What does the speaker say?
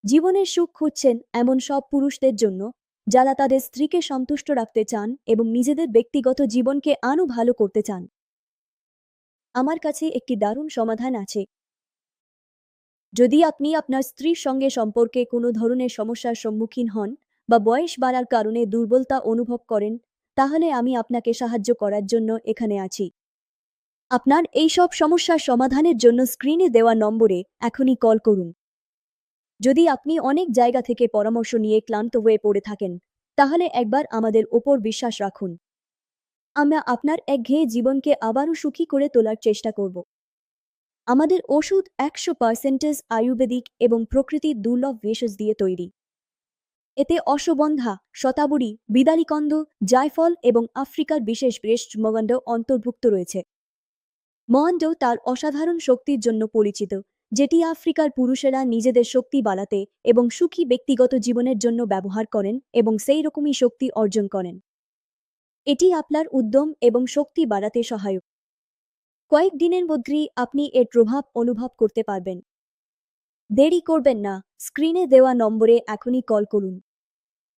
জীবনের সুখ খুঁজছেন এমন সব পুরুষদের জন্য যারা তাদের স্ত্রীকে সন্তুষ্ট রাখতে চান এবং নিজেদের ব্যক্তিগত জীবনকে আরও ভালো করতে চান। আমার কাছে একটি দারুণ সমাধান আছে। যদি আপনি আপনার স্ত্রীর সঙ্গে সম্পর্কে কোনো ধরনের সমস্যার সম্মুখীন হন বা বয়স বাড়ার কারণে দুর্বলতা অনুভব করেন, তাহলে আমি আপনাকে সাহায্য করার জন্য এখানে আছি। আপনার এই সব সমস্যার সমাধানের জন্য স্ক্রিনে দেওয়া নম্বরে এখনই কল করুন। যদি আপনি অনেক জায়গা থেকে পরামর্শ নিয়ে ক্লান্ত হয়ে পড়ে থাকেন, তাহলে একবার আমাদের ওপর বিশ্বাস রাখুন। আমরা আপনার একঘেয়ে জীবনকে আবারও সুখী করে তোলার চেষ্টা করব। আমাদের ওষুধ 100% আয়ুর্বেদিক এবং প্রকৃতির দুর্লভ ভেষজ দিয়ে তৈরি। এতে অশ্বগন্ধা, শতাবরী, বিদারিকন্দ, জায়ফল এবং আফ্রিকার বিশেষ ব্রেস্ট মগন্ড অন্তর্ভুক্ত রয়েছে। মহান্ড তার অসাধারণ শক্তির জন্য পরিচিত, যেটি আফ্রিকার পুরুষেরা নিজেদের শক্তি বাড়াতে এবং সুখী ব্যক্তিগত জীবনের জন্য ব্যবহার করেন এবং সেই রকমই শক্তি অর্জন করেন। এটি আপনার উদ্যম এবং শক্তি বাড়াতে সহায়ক। কয়েক দিনের মধ্যেই আপনি এর প্রভাব অনুভব করতে পারবেন। দেরি করবেন না, স্ক্রিনে দেওয়া নম্বরে এখনই কল করুন।